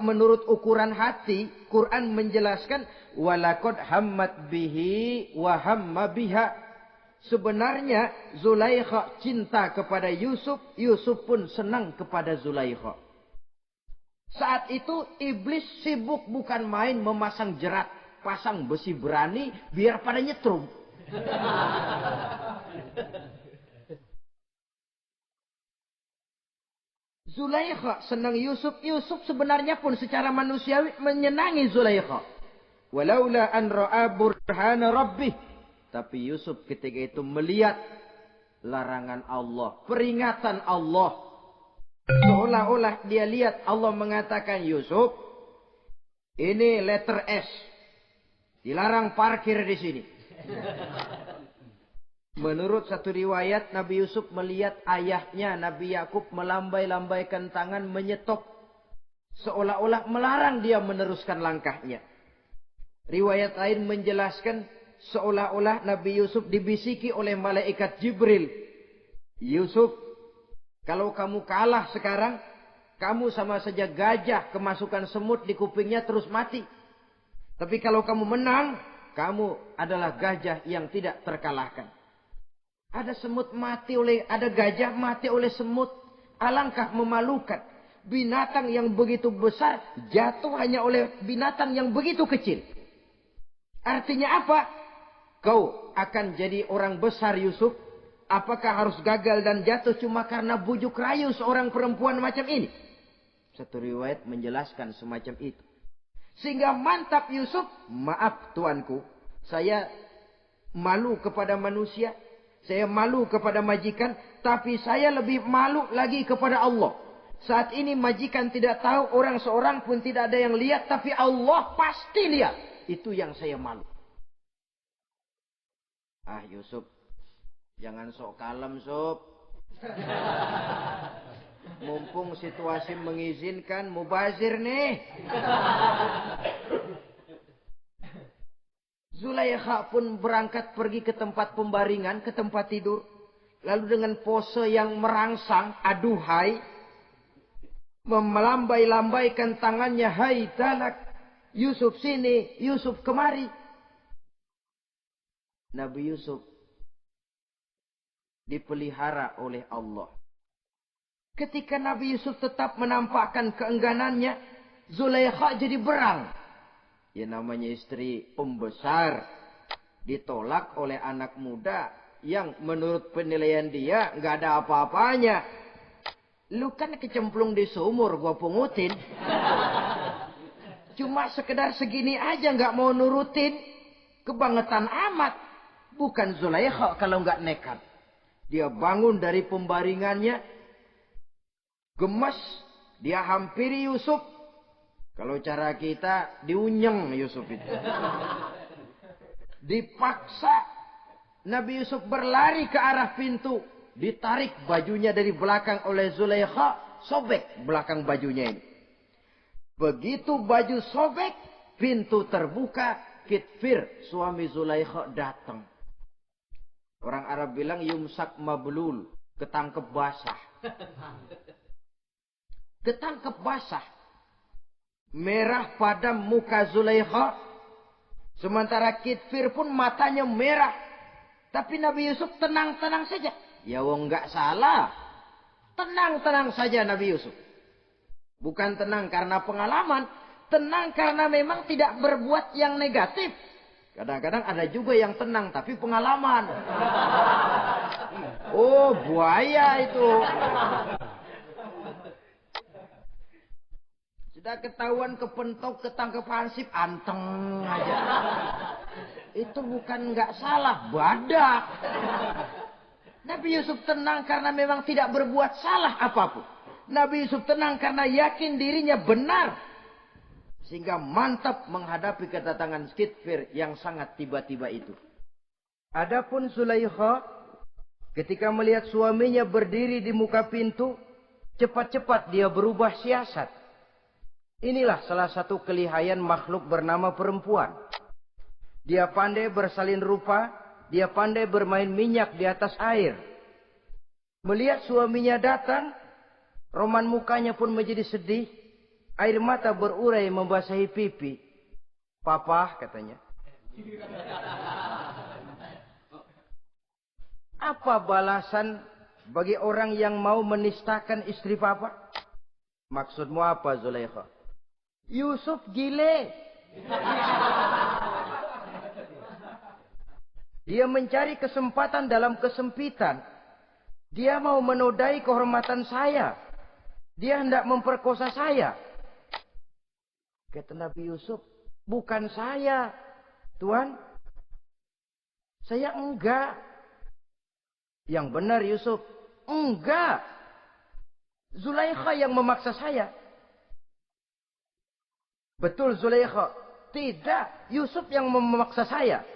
menurut ukuran hati, Quran menjelaskan walaqad hammat bihi wa hamma biha. Sebenarnya Zulaikha cinta kepada Yusuf, Yusuf pun senang kepada Zulaikha. Saat itu iblis sibuk bukan main memasang jerat, pasang besi berani biar pada nyetrum. Zulaikha senang Yusuf. Yusuf sebenarnya pun secara manusiawi menyenangi Zulaikha. Walaula an ra'a burhana rabbih. Tapi Yusuf ketika itu melihat larangan Allah, peringatan Allah. Seolah-olah dia lihat Allah mengatakan, Yusuf, ini letter S. Dilarang parkir di sini. Menurut satu riwayat, Nabi Yusuf melihat ayahnya, Nabi Yakub, melambai-lambaikan tangan menyetop. Seolah-olah melarang dia meneruskan langkahnya. Riwayat lain menjelaskan, seolah-olah Nabi Yusuf dibisiki oleh malaikat Jibril. Yusuf, kalau kamu kalah sekarang, kamu sama saja gajah kemasukan semut di kupingnya terus mati. Tapi kalau kamu menang, kamu adalah gajah yang tidak terkalahkan. Ada semut mati oleh, ada gajah mati oleh semut. Alangkah memalukan. Binatang yang begitu besar jatuh hanya oleh binatang yang begitu kecil. Artinya apa? Kau akan jadi orang besar, Yusuf. Apakah harus gagal dan jatuh cuma karena bujuk rayu seorang perempuan macam ini? Satu riwayat menjelaskan semacam itu. Sehingga mantap Yusuf, maaf tuanku, saya malu kepada manusia. Saya malu kepada majikan, tapi saya lebih malu lagi kepada Allah. Saat ini majikan tidak tahu, orang seorang pun tidak ada yang lihat, tapi Allah pasti lihat. Itu yang saya malu. Ah Yusuf, jangan sok kalem Sob. Mumpung situasi mengizinkan, mubazir nih. Zulaikha pun berangkat pergi ke tempat pembaringan, ke tempat tidur. Lalu dengan pose yang merangsang, aduhai, melambai-lambaikan tangannya, hai talak, Yusuf sini, Yusuf kemari. Nabi Yusuf dipelihara oleh Allah. Ketika Nabi Yusuf tetap menampakkan keengganannya, Zulaikha jadi berang. Ya namanya istri pembesar ditolak oleh anak muda yang menurut penilaian dia nggak ada apa-apanya. Lu kan kecemplung di sumur, gua pungutin. Cuma sekedar segini aja nggak mau nurutin. Kebangetan amat. Bukan Zulaikha kalau nggak nekat. Dia bangun dari pembaringannya, gemes, dia hampiri Yusuf. Kalau cara kita diunyeng Yusuf itu. Dipaksa. Nabi Yusuf berlari ke arah pintu. Ditarik bajunya dari belakang oleh Zulaikha. Sobek belakang bajunya ini. Begitu baju sobek, pintu terbuka. Kitfir, suami Zulaikha datang. Orang Arab bilang yumsak mablul. Ketangkep basah. Ketangkep basah. Merah padam muka Zulaikha. Sementara Kitfir pun matanya merah. Tapi Nabi Yusuf tenang-tenang saja. Ya wong nggak salah. Tenang-tenang saja Nabi Yusuf. Bukan tenang karena pengalaman. Tenang karena memang tidak berbuat yang negatif. Kadang-kadang ada juga yang tenang tapi pengalaman. Oh buaya itu. Sudah ketahuan kepentok, ketangkep hansip, anteng aja. Itu bukan nggak salah, badak. Nabi Yusuf tenang karena memang tidak berbuat salah apapun. Nabi Yusuf tenang karena yakin dirinya benar. Sehingga mantap menghadapi kedatangan Kitfir yang sangat tiba-tiba itu. Adapun Zulaikha ketika melihat suaminya berdiri di muka pintu, cepat-cepat dia berubah siasat. Inilah salah satu kelihayan makhluk bernama perempuan. Dia pandai bersalin rupa, dia pandai bermain minyak di atas air. Melihat suaminya datang, roman mukanya pun menjadi sedih. Air mata berurai membasahi pipi. Papa, katanya. Apa balasan bagi orang yang mau menistakan istri papa? Maksudmu apa, Zulaikha? Yusuf gile. Dia mencari kesempatan dalam kesempitan. Dia mau menodai kehormatan saya. Dia hendak memperkosa saya. Kata Nabi Yusuf, bukan saya, Tuan. Saya enggak. Yang benar Yusuf, enggak. Zulaikha yang memaksa saya. Betul Zulaikha, tidak. Yusuf yang memaksa saya.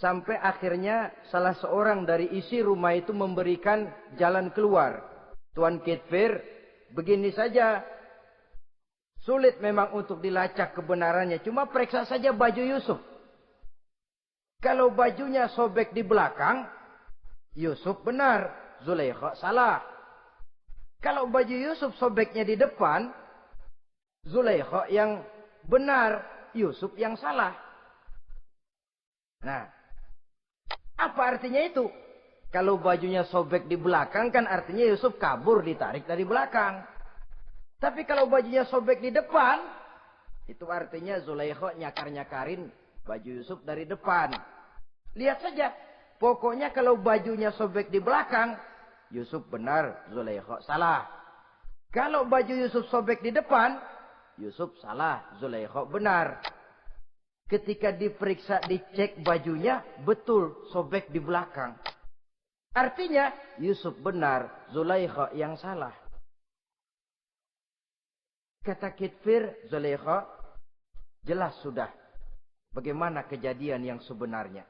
Sampai akhirnya salah seorang dari isi rumah itu memberikan jalan keluar. Tuan Kitfir, begini saja. Sulit memang untuk dilacak kebenarannya. Cuma periksa saja baju Yusuf. Kalau bajunya sobek di belakang, Yusuf benar, Zulaikha salah. Kalau baju Yusuf sobeknya di depan, Zulaikha yang benar, Yusuf yang salah. Nah, apa artinya itu? Kalau bajunya sobek di belakang kan artinya Yusuf kabur ditarik dari belakang. Tapi kalau bajunya sobek di depan, itu artinya Zulaikha nyakar-nyakarin baju Yusuf dari depan. Lihat saja. Pokoknya kalau bajunya sobek di belakang, Yusuf benar, Zulaikha salah. Kalau baju Yusuf sobek di depan, Yusuf salah, Zulaikha benar. Ketika diperiksa, dicek bajunya, betul sobek di belakang. Artinya, Yusuf benar, Zulaikha yang salah. Kata Kitfir, Zulaikha, jelas sudah bagaimana kejadian yang sebenarnya.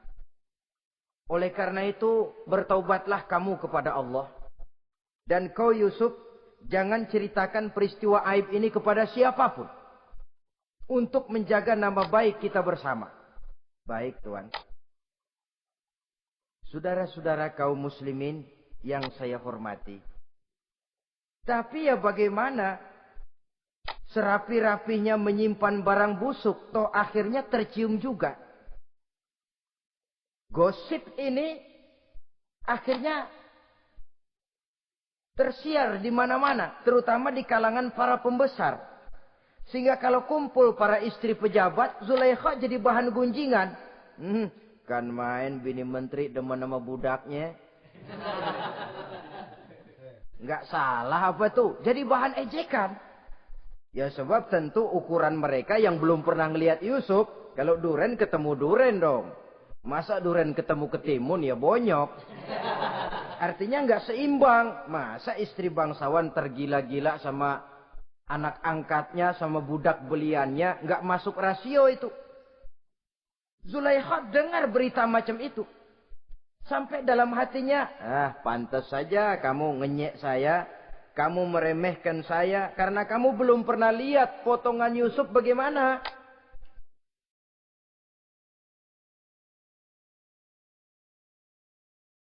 Oleh karena itu, bertaubatlah kamu kepada Allah. Dan kau Yusuf, jangan ceritakan peristiwa aib ini kepada siapapun. Untuk menjaga nama baik kita bersama. Baik, Tuan. Saudara-saudara kaum muslimin yang saya hormati. Tapi ya bagaimana? Serapi-rapinya menyimpan barang busuk, toh akhirnya tercium juga. Gosip ini akhirnya tersiar di mana-mana, terutama di kalangan para pembesar. Sehingga kalau kumpul para istri pejabat, Zulaikha jadi bahan gunjingan. Kan main bini menteri demen sama budaknya. Nggak salah apa tuh, jadi bahan ejekan. Ya sebab tentu ukuran mereka yang belum pernah ngelihat Yusuf, kalau duren ketemu duren dong. Masa duren ketemu ketimun ya bonyok. Artinya nggak seimbang. Masa istri bangsawan tergila-gila sama anak angkatnya, sama budak beliannya, nggak masuk rasio itu. Zulaikha dengar berita macam itu. Sampai dalam hatinya, pantas saja kamu ngenyek saya, kamu meremehkan saya, karena kamu belum pernah lihat potongan Yusuf bagaimana.